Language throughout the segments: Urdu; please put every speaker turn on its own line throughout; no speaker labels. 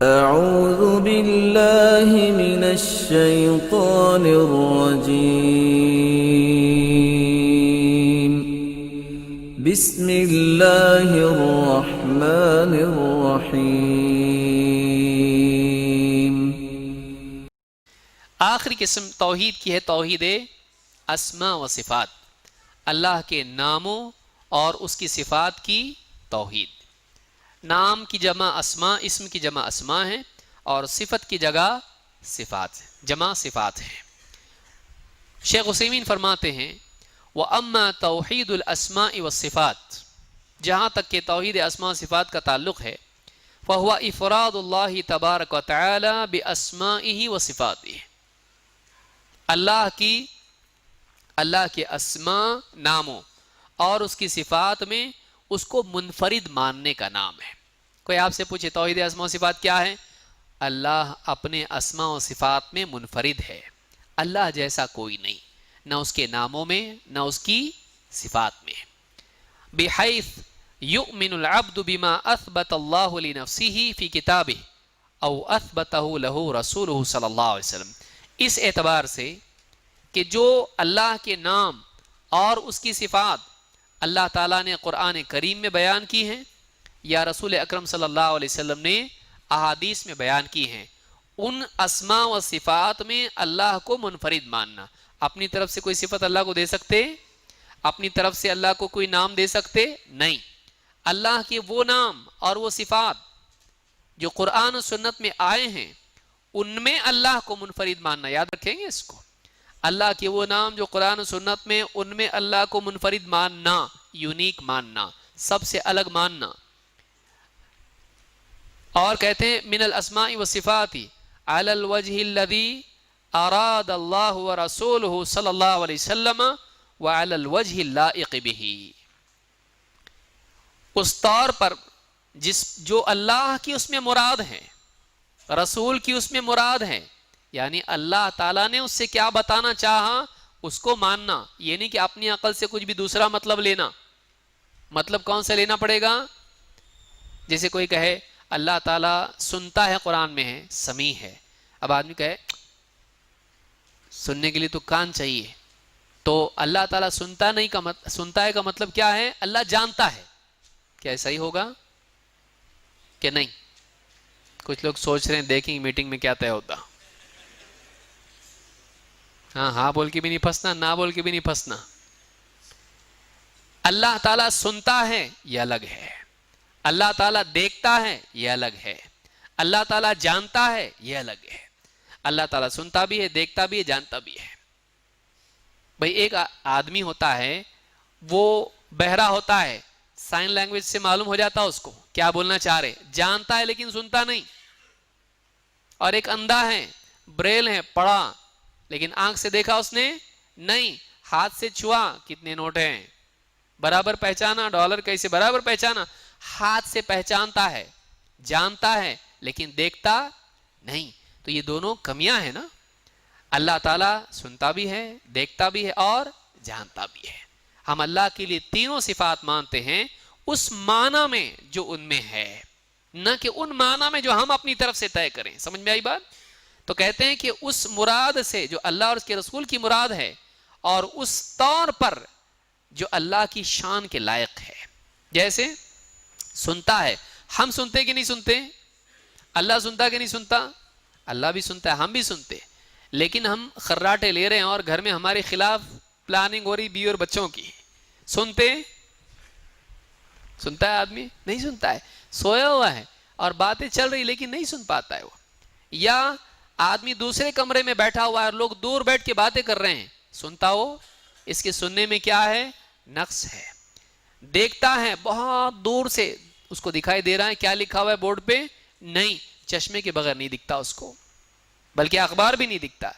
أعوذ بالله من الشيطان الرجيم. بسم الله الرحمن الرحيم.
آخری قسم توحید کی ہے توحید اسماء و صفات، اللہ کے ناموں اور اس کی صفات کی توحید۔ نام کی جمع اسماء، اسم کی جمع اسماء ہے، اور صفت کی جگہ صفات ہے، جمع صفات ہے۔ شیخ عثیمین فرماتے ہیں وَأَمَّا تَوْحِيدُ الْأَسْمَاءِ وَالصِّفَاتِ، جہاں تک کہ توحید اسماء و صفات کا تعلق ہے، فَهُوَ إِفْرَادُ اللَّهِ تَبَارَكَ وَتَعَالَى بِأَسْمَائِهِ وَصِفَاتِهِ، اللہ کے اسماء ناموں اور اس کی صفات میں اس کو منفرد ماننے کا نام ہے۔ کوئی آپ سے پوچھے توحید اسماء و صفات کیا ہے؟ اللہ اپنے اسماء و صفات میں منفرد ہے، اللہ جیسا کوئی نہیں، نہ اس کے ناموں میں نہ اس کی صفات میں۔ بحیث یؤمن العبد بما اثبت اللہ لنفسہ فی کتابہ او اثبتہ لہ رسولہ صلی اللہ علیہ وسلم، اس اعتبار سے کہ جو اللہ کے نام اور اس کی صفات اللہ تعالیٰ نے قرآن کریم میں بیان کی ہیں یا رسول اکرم صلی اللہ علیہ وسلم نے احادیث میں بیان کی ہیں، ان اسماء و صفات میں اللہ کو منفرد ماننا۔ اپنی طرف سے کوئی صفت اللہ کو دے سکتے؟ اپنی طرف سے اللہ کو کوئی نام دے سکتے؟ نہیں۔ اللہ کے وہ نام اور وہ صفات جو قرآن و سنت میں آئے ہیں ان میں اللہ کو منفرد ماننا، یاد رکھیں گے اس کو۔ اللہ کے وہ نام جو قرآن و سنت میں، ان میں اللہ کو منفرد ماننا، یونیک ماننا، سب سے الگ ماننا۔ اور کہتے ہیں من الاسماء والصفات علی الوجہ الذی اراد اللہ ورسولہ صلی اللہ علیہ وسلم وعلی الوجہ اللائق بہ، اس طور پر جو اللہ کی اس میں مراد ہے، رسول کی اس میں مراد ہے، یعنی اللہ تعالیٰ نے اس سے کیا بتانا چاہا اس کو ماننا، یہ نہیں کہ اپنی عقل سے کچھ بھی دوسرا مطلب لینا۔ مطلب کون سے لینا پڑے گا؟ جیسے کوئی کہے اللہ تعالیٰ سنتا ہے، قرآن میں ہے سمیع ہے، اب آدمی کہے سننے کے لیے تو کان چاہیے، تو اللہ تعالیٰ سنتا ہے کا مطلب کیا ہے؟ اللہ جانتا ہے۔ کیا ایسا ہی ہوگا کہ نہیں؟ کچھ لوگ سوچ رہے ہیں دیکھیں میٹنگ میں کیا طے ہوتا۔ ہاں بول کے بھی نہیں پھنسنا، نہ بول کے بھی نہیں پھنسنا۔ اللہ تعالیٰ سنتا ہے یہ الگ ہے، اللہ تعالیٰ دیکھتا ہے یہ الگ ہے، اللہ تعالیٰ جانتا ہے یہ الگ ہے۔ اللہ تعالیٰ سنتا بھی ہے، دیکھتا بھی ہے، جانتا بھی ہے۔ بھئی ایک آدمی ہوتا ہے وہ بہرا ہوتا ہے، سائن لینگویج سے معلوم ہو جاتا اس کو کیا بولنا چاہ رہے، جانتا ہے لیکن سنتا نہیں۔ اور ایک اندھا ہے، بریل ہے، پڑھا لیکن آنکھ سے دیکھا اس نے نہیں، ہاتھ سے چھوا کتنے نوٹ ہیں برابر پہچانا، ڈالر کیسے برابر پہچانا، ہاتھ سے پہچانتا ہے، جانتا ہے لیکن دیکھتا نہیں۔ تو یہ دونوں کمیاں ہیں نا۔ اللہ تعالیٰ سنتا بھی ہے، دیکھتا بھی ہے اور جانتا بھی ہے۔ ہم اللہ کے لیے تینوں صفات مانتے ہیں اس معنی میں جو ان میں ہے، نہ کہ ان معنی میں جو ہم اپنی طرف سے طے کریں۔ سمجھ میں آئی بات؟ تو کہتے ہیں کہ اس مراد سے جو اللہ اور اس کے رسول کی مراد ہے، اور اس طور پر جو اللہ کی شان کے لائق ہے۔ جیسے سنتا ہے، ہم سنتے کہ نہیں سنتے؟ اللہ سنتا کہ نہیں سنتا؟ اللہ بھی سنتا ہے، ہم بھی سنتے، لیکن ہم خراٹے لے رہے ہیں اور گھر میں ہمارے خلاف پلاننگ ہو رہی بیوی اور بچوں کی۔ سنتا ہے آدمی؟ نہیں سنتا ہے، سویا ہوا ہے اور باتیں چل رہی لیکن نہیں سن پاتا ہے وہ۔ یا آدمی دوسرے کمرے میں بیٹھا ہوا ہے اور لوگ دور بیٹھ کے باتیں کر رہے ہیں، سنتا ہو؟ اس کے سننے میں کیا ہے؟ نقص ہے۔ دیکھتا ہے بہت دور سے، اس کو دکھائی دے رہا ہے کیا لکھا ہوا ہے بورڈ پہ؟ نہیں، چشمے کے بغیر نہیں دکھتا اس کو، بلکہ اخبار بھی نہیں دکھتا۔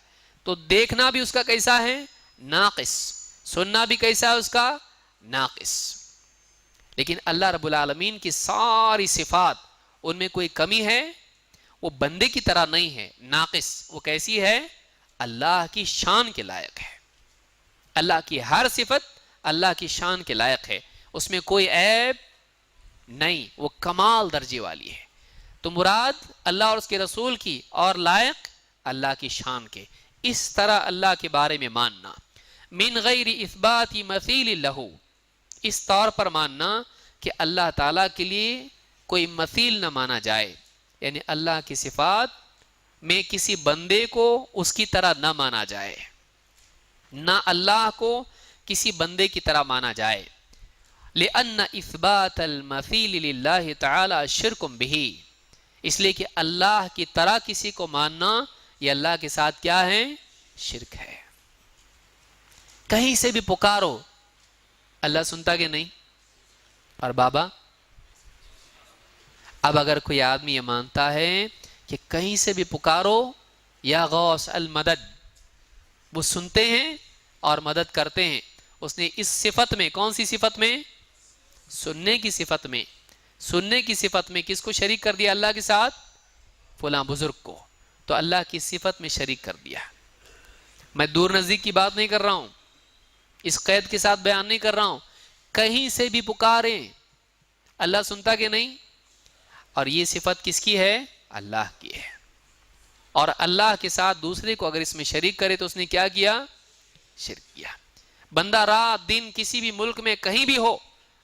تو دیکھنا بھی اس کا کیسا ہے؟ ناقص۔ سننا بھی کیسا ہے اس کا؟ ناقص۔ لیکن اللہ رب العالمین کی ساری صفات، ان میں کوئی کمی ہے؟ وہ بندے کی طرح نہیں ہے، ناقص۔ وہ کیسی ہے؟ اللہ کی شان کے لائق ہے۔ اللہ کی ہر صفت اللہ کی شان کے لائق ہے، اس میں کوئی عیب نہیں، وہ کمال درجے والی ہے۔ تو مراد اللہ اور اس کے رسول کی اور لائق اللہ کی شان کے، اس طرح اللہ کے بارے میں ماننا، من غیر اثبات مثیل لہ، اس طور پر ماننا کہ اللہ تعالیٰ کے لیے کوئی مثیل نہ مانا جائے، یعنی اللہ کی صفات میں کسی بندے کو اس کی طرح نہ مانا جائے، نہ اللہ کو کسی بندے کی طرح مانا جائے، لأن اثبات المثیل للہ تعالی شرک بہ، اس لیے کہ اللہ کی طرح کسی کو ماننا یہ اللہ کے ساتھ کیا ہے؟ شرک ہے۔ کہیں سے بھی پکارو اللہ سنتا کہ نہیں؟ اور بابا، اب اگر کوئی آدمی یہ مانتا ہے کہ کہیں سے بھی پکارو یا غوث المدد، وہ سنتے ہیں اور مدد کرتے ہیں، اس نے اس صفت میں، کون سی صفت میں؟ سننے کی صفت میں، سننے کی صفت میں کس کو شریک کر دیا اللہ کے ساتھ؟ فلاں بزرگ کو، تو اللہ کی صفت میں شریک کر دیا۔ میں دور نزدیک کی بات نہیں کر رہا ہوں، اس قید کے ساتھ بیان نہیں کر رہا ہوں، کہیں سے بھی پکاریں اللہ سنتا کہ نہیں؟ اور یہ صفت کس کی ہے؟ اللہ کی ہے۔ اور اللہ کے ساتھ دوسرے کو اگر اس میں شریک کرے تو اس نے کیا کیا؟ شرک کیا۔ بندہ رات دن کسی بھی ملک میں کہیں بھی ہو،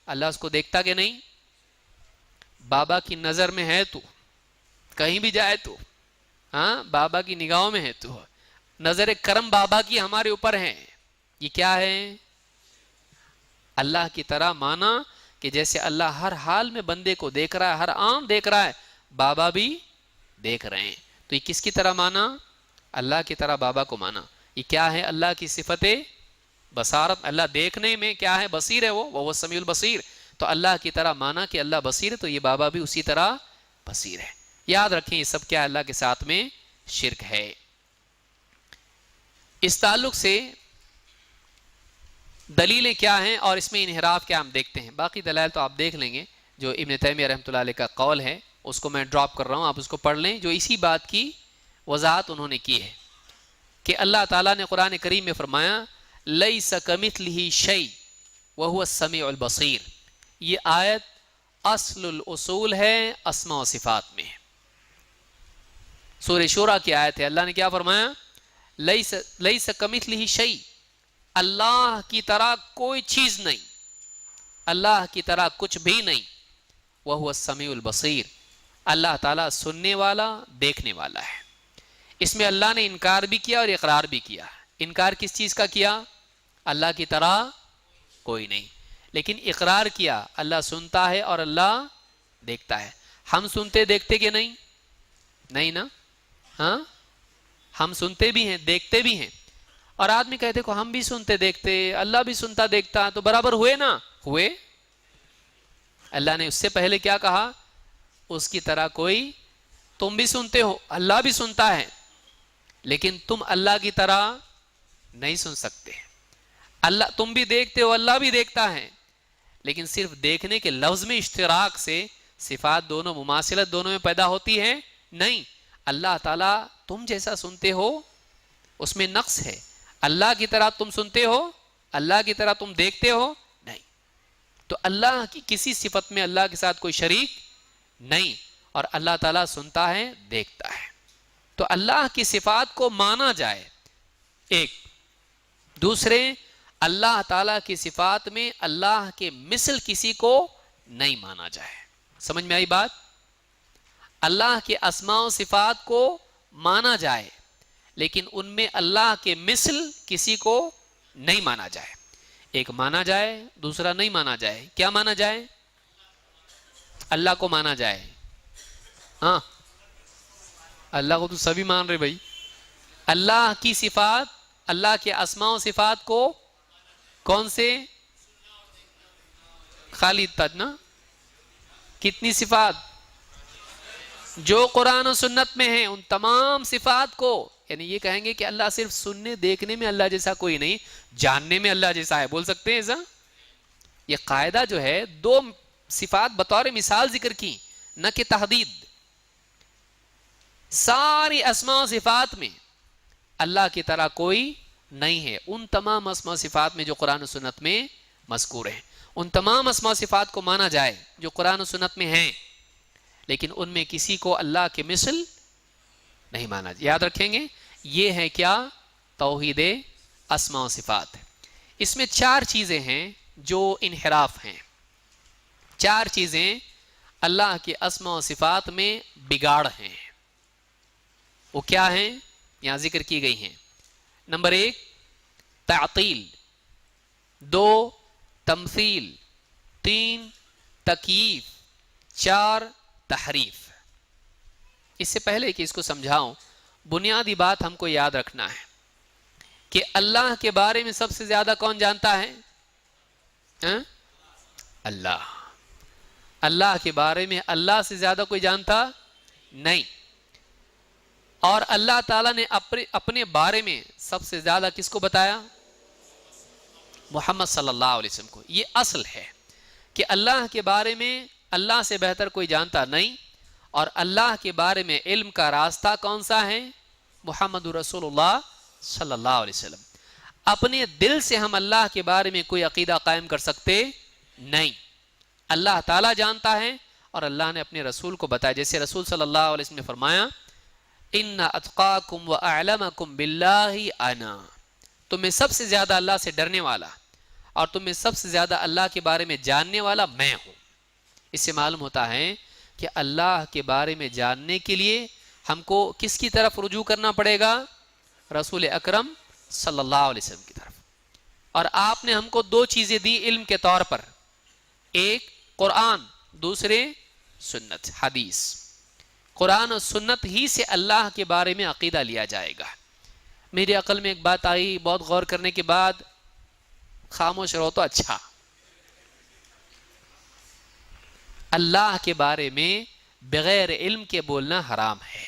اللہ اس کو دیکھتا کہ نہیں؟ بابا کی نظر میں ہے تو، کہیں بھی جائے تو، ہاں بابا کی نگاہوں میں ہے تو، نظر کرم بابا کی ہمارے اوپر ہے۔ یہ کیا ہے؟ اللہ کی طرح مانا کہ جیسے اللہ ہر حال میں بندے کو دیکھ رہا ہے، ہر آن دیکھ رہا ہے، بابا بھی دیکھ رہے ہیں، تو یہ کس کی طرح مانا؟ اللہ کی طرح بابا کو مانا۔ یہ کیا ہے؟ اللہ کی صفت بصارت، اللہ دیکھنے میں کیا ہے؟ بصیر ہے، وہ سمیع البصیر، تو اللہ کی طرح مانا کہ اللہ بصیر ہے تو یہ بابا بھی اسی طرح بصیر ہے۔ یاد رکھیں یہ سب کیا اللہ کے ساتھ میں شرک ہے۔ اس تعلق سے دلیلیں کیا ہیں اور اس میں انحراف کیا ہم دیکھتے ہیں، باقی دلائل تو آپ دیکھ لیں گے، جو ابن تیمیہ رحمۃ اللہ علیہ کا قول ہے اس کو میں ڈراپ کر رہا ہوں، آپ اس کو پڑھ لیں، جو اسی بات کی وضاحت انہوں نے کی ہے کہ اللہ تعالیٰ نے قرآن کریم میں فرمایا لیس کمثلہ شیء وہو السمیع البصیر، یہ آیت اصل الاصول ہے اسماء و صفات میں، سورہ شورى کی آیت ہے۔ اللہ نے کیا فرمایا؟ لیس کمثلہ شیء، اللہ کی طرح کوئی چیز نہیں، اللہ کی طرح کچھ بھی نہیں، وہو السمیع البصیر، اللہ تعالیٰ سننے والا دیکھنے والا ہے۔ اس میں اللہ نے انکار بھی کیا اور اقرار بھی کیا۔ انکار کس چیز کا کیا؟ اللہ کی طرح کوئی نہیں، لیکن اقرار کیا اللہ سنتا ہے اور اللہ دیکھتا ہے۔ ہم سنتے دیکھتے کہ نہیں؟ نہیں نا؟ ہاں ہم سنتے بھی ہیں دیکھتے بھی ہیں، اور آدمی کہتے کو ہم بھی سنتے دیکھتے اللہ بھی سنتا دیکھتا، تو برابر ہوئے نا؟ ہوئے۔ اللہ نے اس سے پہلے کیا کہا؟ اس کی طرح کوئی، تم بھی سنتے ہو اللہ بھی سنتا ہے، لیکن تم اللہ کی طرح نہیں سن سکتے۔ اللہ تم بھی دیکھتے ہو اللہ بھی دیکھتا ہے، لیکن صرف دیکھنے کے لفظ میں اشتراک سے صفات دونوں، مماثلت دونوں میں پیدا ہوتی ہے؟ نہیں۔ اللہ تعالیٰ تم جیسا سنتے ہو اس میں نقص ہے، اللہ کی طرح تم سنتے ہو، اللہ کی طرح تم دیکھتے ہو نہیں، تو اللہ کی کسی صفت میں اللہ کے ساتھ کوئی شریک نہیں، اور اللہ تعالیٰ سنتا ہے دیکھتا ہے، تو اللہ کی صفات کو مانا جائے ایک۔ دوسرے، اللہ تعالیٰ کی صفات میں اللہ کے مثل کسی کو نہیں مانا جائے۔ سمجھ میں آئی بات؟ اللہ کے اسماء و صفات کو مانا جائے، لیکن ان میں اللہ کے مثل کسی کو نہیں مانا جائے۔ ایک مانا جائے، دوسرا نہیں مانا جائے۔ کیا مانا جائے؟ اللہ کو مانا جائے، ہاں اللہ کو تو سبھی مان رہے بھائی۔ اللہ کی صفات، اللہ کے اسماء و صفات کو کون سے؟ خالی تج نا، کتنی صفات؟ جو قرآن و سنت میں ہیں ان تمام صفات کو، یعنی یہ کہیں گے کہ اللہ صرف سننے دیکھنے میں اللہ جیسا کوئی نہیں، جاننے میں اللہ جیسا ہے، بول سکتے ہیں ایسا؟ یہ قاعدہ جو ہے، دو صفات بطور مثال ذکر کی، نہ کہ تحدید۔ ساری اسماء و صفات میں اللہ کی طرح کوئی نہیں ہے، ان تمام اسماء و صفات میں جو قرآن و سنت میں مذکور ہیں، ان تمام اسماء و صفات کو مانا جائے جو قرآن و سنت میں ہیں، لیکن ان میں کسی کو اللہ کے مثل نہیں مانا. یاد رکھیں گے یہ ہے کیا؟ توحید اسماء و صفات. اس میں 4 چیزیں ہیں جو انحراف ہیں. 4 چیزیں اللہ کے اسماء و صفات میں بگاڑ ہیں. وہ کیا ہیں؟ یہاں ذکر کی گئی ہیں. نمبر 1 تعطیل، 2 تمثیل، 3 تکییف، 4 تحریف. اس سے پہلے کہ اس کو سمجھاؤں، بنیادی بات ہم کو یاد رکھنا ہے کہ اللہ کے بارے میں سب سے زیادہ کون جانتا ہے؟ اللہ. اللہ کے بارے میں اللہ سے زیادہ کوئی جانتا نہیں. اور اللہ تعالیٰ نے اپنے بارے میں سب سے زیادہ کس کو بتایا؟ محمد صلی اللہ علیہ وسلم کو. یہ اصل ہے کہ اللہ کے بارے میں اللہ سے بہتر کوئی جانتا نہیں، اور اللہ کے بارے میں علم کا راستہ کون سا ہے؟ محمد رسول اللہ صلی اللہ علیہ وسلم. اپنے دل سے ہم اللہ کے بارے میں کوئی عقیدہ قائم کر سکتے نہیں. اللہ تعالیٰ جانتا ہے اور اللہ نے اپنے رسول کو بتایا. جیسے رسول صلی اللہ علیہ وسلم نے فرمایا ان اتقاکم واعلمکم باللہ انا، تم میں سب سے زیادہ اللہ سے ڈرنے والا اور تم میں سب سے زیادہ اللہ کے بارے میں جاننے والا میں ہوں. اس سے معلوم ہوتا ہے کہ اللہ کے بارے میں جاننے کے لیے ہم کو کس کی طرف رجوع کرنا پڑے گا؟ رسول اکرم صلی اللہ علیہ وسلم کی طرف. اور آپ نے ہم کو 2 چیزیں دی علم کے طور پر، ایک قرآن، دوسرے سنت حدیث. قرآن اور سنت ہی سے اللہ کے بارے میں عقیدہ لیا جائے گا. میری عقل میں ایک بات آئی، بہت غور کرنے کے بعد، خاموش رہو تو اچھا. اللہ کے بارے میں بغیر علم کے بولنا حرام ہے.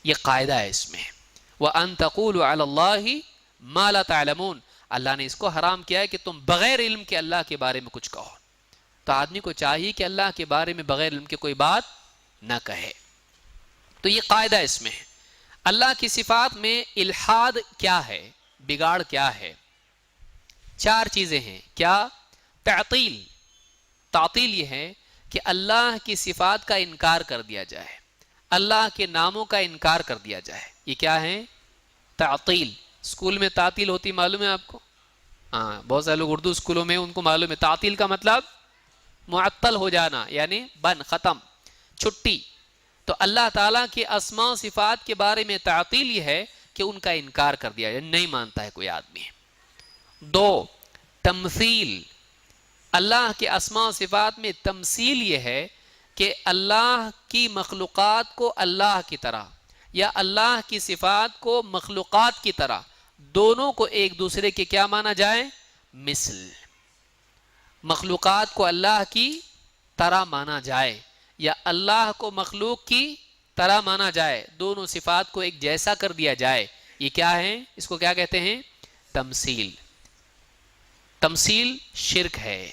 یہ قاعدہ ہے اس میں. وَأَن تَقُولُوا عَلَى اللَّهِ مَا لَا تَعْلَمُونَ. اللہ نے اس کو حرام کیا ہے کہ تم بغیر علم کے اللہ کے بارے میں کچھ کہو. تو آدمی کو چاہیے کہ اللہ کے بارے میں بغیر علم کے کوئی بات نہ کہے. تو یہ قاعدہ اس میں ہے. اللہ کی صفات میں الحاد کیا ہے؟ بگاڑ کیا ہے؟ 4 چیزیں ہیں. کیا؟ تعطیل. تعطیل یہ ہے کہ اللہ کی صفات کا انکار کر دیا جائے، اللہ کے ناموں کا انکار کر دیا جائے. یہ کیا ہے؟ تعطیل. اسکول میں تعطیل ہوتی معلوم ہے آپ کو؟ ہاں، بہت سارے لوگ اردو اسکولوں میں ان کو معلوم ہے. تعطیل کا مطلب معطل ہو جانا، یعنی بند، ختم، چھٹی. تو اللہ تعالیٰ کے اسماء و صفات کے بارے میں تعطیل یہ ہے کہ ان کا انکار کر دیا جائے، نہیں مانتا ہے کوئی آدمی. 2 تمثیل. اللہ کے اسماء و صفات میں تمثیل یہ ہے کہ اللہ کی مخلوقات کو اللہ کی طرح یا اللہ کی صفات کو مخلوقات کی طرح، دونوں کو ایک دوسرے کے کیا مانا جائے؟ مثل. مخلوقات کو اللہ کی طرح مانا جائے یا اللہ کو مخلوق کی طرح مانا جائے، دونوں صفات کو ایک جیسا کر دیا جائے. یہ کیا ہے؟ اس کو کیا کہتے ہیں؟ تمثیل. تمثیل شرک ہے.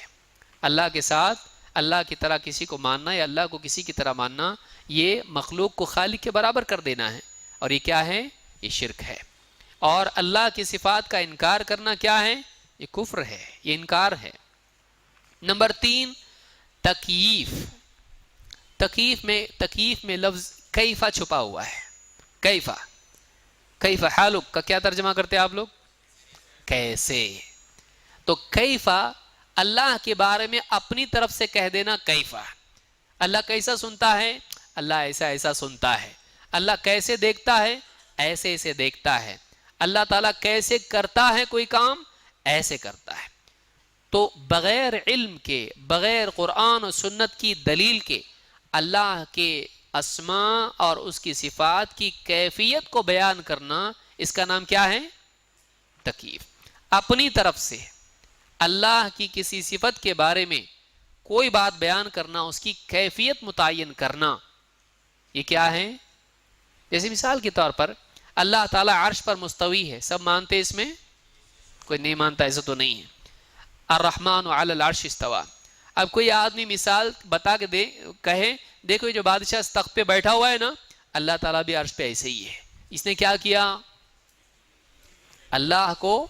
اللہ کے ساتھ اللہ کی طرح کسی کو ماننا یا اللہ کو کسی کی طرح ماننا، یہ مخلوق کو خالق کے برابر کر دینا ہے، اور یہ کیا ہے؟ یہ شرک ہے. اور اللہ کی صفات کا انکار کرنا کیا ہے؟ یہ کفر ہے، یہ انکار ہے. نمبر 3 تکییف. تکییف میں لفظ کیفا چھپا ہوا ہے. کیفا حالک کا کیا ترجمہ کرتے ہیں آپ لوگ؟ کیسے. تو کیفا اللہ کے بارے میں اپنی طرف سے کہہ دینا کیفا. اللہ کیسا سنتا ہے؟ اللہ ایسا ایسا سنتا ہے. اللہ کیسے دیکھتا ہے؟ ایسے ایسے دیکھتا ہے. اللہ تعالیٰ کیسے کرتا ہے کوئی کام؟ ایسے کرتا ہے. تو بغیر علم کے، بغیر قرآن و سنت کی دلیل کے اللہ کے اسماء اور اس کی صفات کی کیفیت کو بیان کرنا، اس کا نام کیا ہے؟ تکییف. اپنی طرف سے اللہ کی کسی صفت کے بارے میں کوئی بات بیان کرنا، اس کی کیفیت متعین کرنا، یہ کیا ہے؟ جیسے مثال کے طور پر اللہ تعالیٰ عرش پر مستوی ہے، سب مانتے اس میں؟ کوئی نہیں مانتا ایسا تو نہیں ہے. الرحمن علی العرش استوى. اب کوئی آدمی مثال بتا کے کہے دیکھو یہ جو بادشاہ اس تخت پہ بیٹھا ہوا ہے نا، اللہ تعالیٰ بھی عرش پہ ایسے ہی ہے. اس نے کیا کیا؟ اللہ کو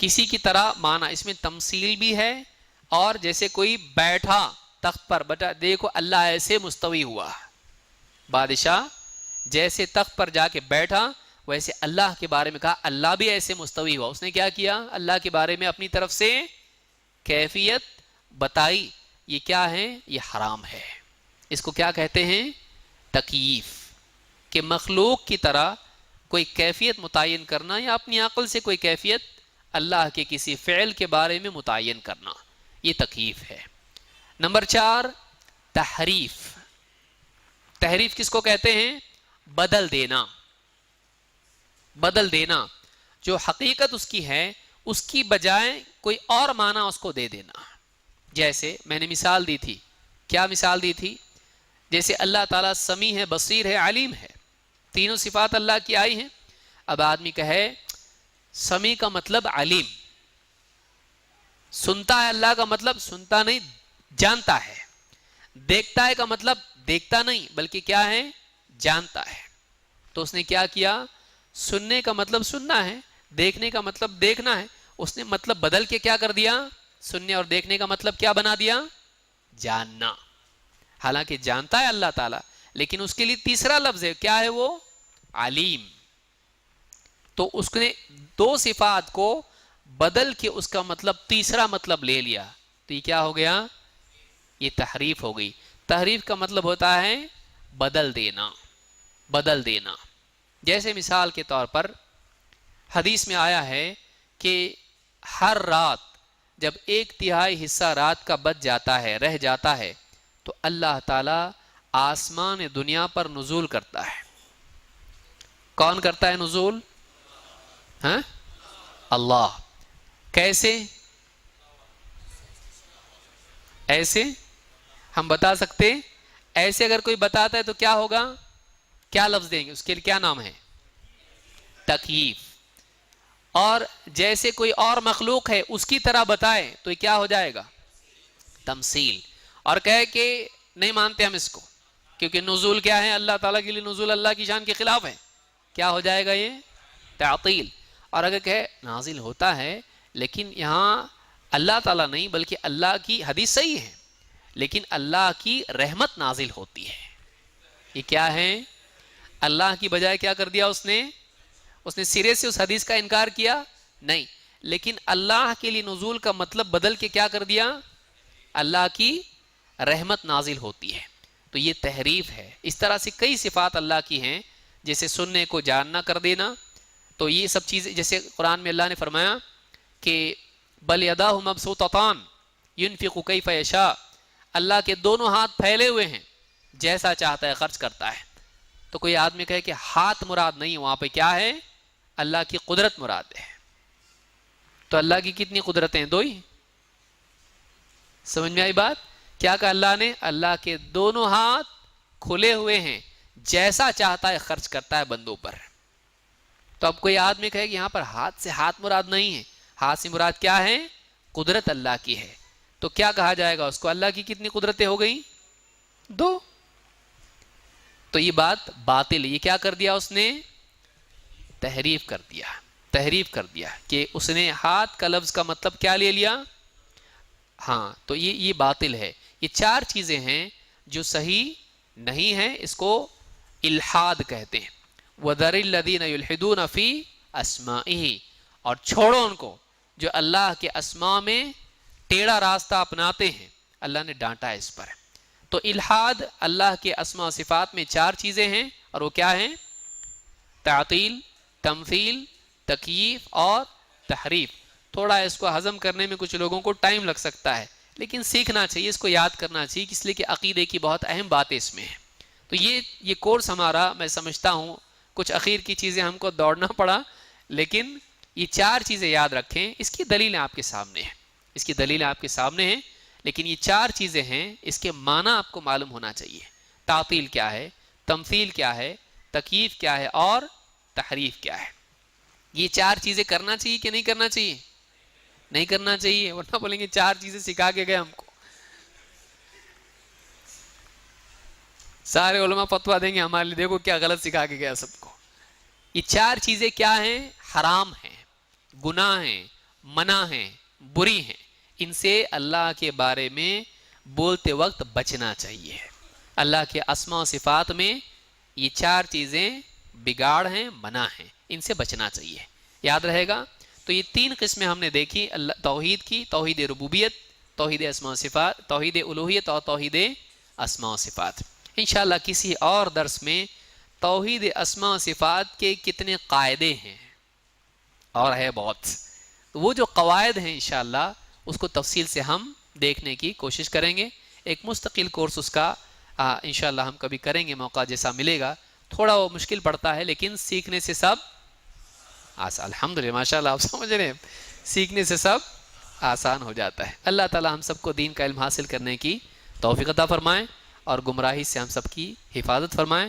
کسی کی طرح مانا. اس میں تمثیل بھی ہے، اور جیسے کوئی بیٹھا تخت پر بیٹا دیکھو اللہ ایسے مستوی ہوا. بادشاہ جیسے تخت پر جا کے بیٹھا ویسے اللہ کے بارے میں کہا اللہ بھی ایسے مستوی ہوا. اس نے کیا کیا؟ اللہ کے بارے میں اپنی طرف سے کیفیت بتائی. یہ کیا ہے؟ یہ حرام ہے. اس کو کیا کہتے ہیں؟ تکییف. کہ مخلوق کی طرح کوئی کیفیت متعین کرنا یا اپنی عقل سے کوئی کیفیت اللہ کے کسی فعل کے بارے میں متعین کرنا، یہ تکییف ہے. نمبر 4 تحریف. تحریف کس کو کہتے ہیں؟ بدل دینا. بدل دینا جو حقیقت اس کی ہے اس کی بجائے کوئی اور معنی اس کو دے دینا. جیسے میں نے مثال دی تھی. کیا مثال دی تھی؟ جیسے اللہ تعالیٰ سمیع ہے، بصیر ہے، علیم ہے، تینوں صفات اللہ کی آئی ہیں. اب آدمی کہے سمیع کا مطلب علیم، سنتا ہے اللہ کا مطلب سنتا نہیں جانتا ہے، دیکھتا ہے کا مطلب دیکھتا نہیں بلکہ کیا ہے؟ جانتا ہے. تو اس نے کیا کیا؟ سننے کا مطلب سننا ہے، دیکھنے کا مطلب دیکھنا ہے، اس نے مطلب بدل کے کیا کر دیا؟ سننے اور دیکھنے کا مطلب کیا بنا دیا؟ جاننا. حالانکہ جانتا ہے اللہ تعالیٰ لیکن اس کے لیے تیسرا لفظ ہے، کیا ہے وہ؟ علیم. تو اس نے دو صفات کو بدل کے اس کا مطلب تیسرا مطلب لے لیا. تو یہ کیا ہو گیا؟ یہ تحریف ہو گئی. تحریف کا مطلب ہوتا ہے بدل دینا. بدل دینا. جیسے مثال کے طور پر حدیث میں آیا ہے کہ ہر رات جب 1/3 حصہ رات کا بچ جاتا ہے، رہ جاتا ہے، تو اللہ تعالی آسمان دنیا پر نزول کرتا ہے. کون کرتا ہے نزول؟ ہاں؟ اللہ. کیسے؟ ایسے ہم بتا سکتے؟ ایسے اگر کوئی بتاتا ہے تو کیا ہوگا؟ کیا لفظ دیں گے؟ اس کے لیے کیا نام ہے؟ تکییف. اور جیسے کوئی اور مخلوق ہے اس کی طرح بتائے تو یہ کیا ہو جائے گا؟ تمثیل. اور کہے کہ نہیں مانتے ہم اس کو کیونکہ نزول کیا ہے؟ اللہ تعالیٰ کے لیے نزول اللہ کی شان کے خلاف ہے، کیا ہو جائے گا؟ یہ تعطیل. اور اگر کہے نازل ہوتا ہے لیکن یہاں اللہ تعالیٰ نہیں بلکہ اللہ کی، حدیث صحیح ہے، لیکن اللہ کی رحمت نازل ہوتی ہے. یہ کیا ہے؟ اللہ کی بجائے کیا کر دیا اس نے سرے سے اس حدیث کا انکار کیا؟ نہیں، لیکن اللہ کے لیے نزول کا مطلب بدل کے کیا کر دیا؟ اللہ کی رحمت نازل ہوتی ہے. تو یہ تحریف ہے. اس طرح سے کئی صفات اللہ کی ہیں، جیسے سننے کو جاننا کر دینا. تو یہ سب چیزیں جیسے قرآن میں اللہ نے فرمایا کہ بل یداہ مبسوطتان ينفق کیف یشاء، اللہ کے دونوں ہاتھ پھیلے ہوئے ہیں، جیسا چاہتا ہے خرچ کرتا ہے. تو کوئی آدمی کہے کہ ہاتھ مراد نہیں، وہاں پہ کیا ہے؟ اللہ کی قدرت مراد ہے. تو اللہ کی کتنی قدرتیں؟ 2 ہی. سمجھ میں آئی بات؟ کیا کہا اللہ نے؟ اللہ کے دونوں ہاتھ کھلے ہوئے ہیں، جیسا چاہتا ہے خرچ کرتا ہے بندوں پر. تو اب کوئی آدمی کہے کہ یہاں پر ہاتھ سے ہاتھ مراد نہیں ہے، ہاتھ سے مراد کیا ہے؟ قدرت اللہ کی ہے. تو کیا کہا جائے گا اس کو؟ اللہ کی کتنی قدرتیں ہو گئیں؟ 2. تو یہ بات باطل. یہ کیا کر دیا اس نے؟ تحریف کر دیا. تحریف کر دیا کہ اس نے ہاتھ کا لفظ کا مطلب کیا لے لیا؟ ہاں. تو یہ باطل ہے. یہ 4 چیزیں ہیں جو صحیح نہیں ہیں، اس کو الحاد کہتے ہیں. وَذَرِ الَّذِينَ يُلْحِدُونَ فِي أَسْمَائِهِ، اور چھوڑو ان کو جو اللہ کے اسماء میں ٹیڑھا راستہ اپناتے ہیں. اللہ نے ڈانٹا ہے اس پر. تو الحاد اللہ کے اسماء و صفات میں 4 چیزیں ہیں، اور وہ کیا ہیں؟ تعطیل، تمثیل، تکییف اور تحریف. تھوڑا اس کو ہضم کرنے میں کچھ لوگوں کو ٹائم لگ سکتا ہے، لیکن سیکھنا چاہیے، اس کو یاد کرنا چاہیے، اس لیے کہ عقیدے کی بہت اہم باتیں اس میں ہیں. تو یہ کورس ہمارا، میں سمجھتا ہوں کچھ اخیر کی چیزیں ہم کو دوڑنا پڑا، لیکن یہ 4 چیزیں یاد رکھیں. اس کی دلیلیں آپ کے سامنے ہیں، اس کی دلیلیں آپ کے سامنے ہیں، لیکن یہ 4 چیزیں ہیں، اس کے معنی آپ کو معلوم ہونا چاہیے. تعطیل کیا ہے، تمثیل کیا ہے، تکییف کیا ہے اور تحریف کیا ہے. یہ 4 چیزیں کرنا چاہیے کہ نہیں کرنا چاہیے؟ نہیں کرنا چاہیے، ورنہ بولیں گے 4 چیزیں سکھا کے گئے ہم کو. سارے علماء فتویٰ دیں گے ہمارے لیے، دیکھو کیا غلط سکھا کے گیا سب کو. یہ 4 چیزیں کیا ہیں؟ حرام ہیں، گناہ ہیں، منع ہیں، بری ہیں. ان سے اللہ کے بارے میں بولتے وقت بچنا چاہیے. اللہ کے اسماء و صفات میں یہ 4 چیزیں بگاڑ ہیں، منع ہیں، ان سے بچنا چاہیے. یاد رہے گا. تو یہ 3 قسمیں ہم نے دیکھی توحید کی: توحید ربوبیت، توحید اسماء و صفات، توحید الوہیت اور توحید اسماء و صفات. انشاءاللہ کسی اور درس میں توحید اسماء و صفات کے کتنے قاعدے ہیں، اور ہے بہت. وہ جو قواعد ہیں انشاءاللہ اس کو تفصیل سے ہم دیکھنے کی کوشش کریں گے. ایک مستقل کورس اس کا انشاءاللہ ہم کبھی کریں گے، موقع جیسا ملے گا. تھوڑا وہ مشکل پڑتا ہے لیکن سیکھنے سے سب آسان. الحمدللہ ماشاءاللہ آپ سمجھ رہے ہیں، سیکھنے سے سب آسان ہو جاتا ہے. اللہ تعالی ہم سب کو دین کا علم حاصل کرنے کی توفیق عطا فرمائیں اور گمراہی سے ہم سب کی حفاظت فرمائیں.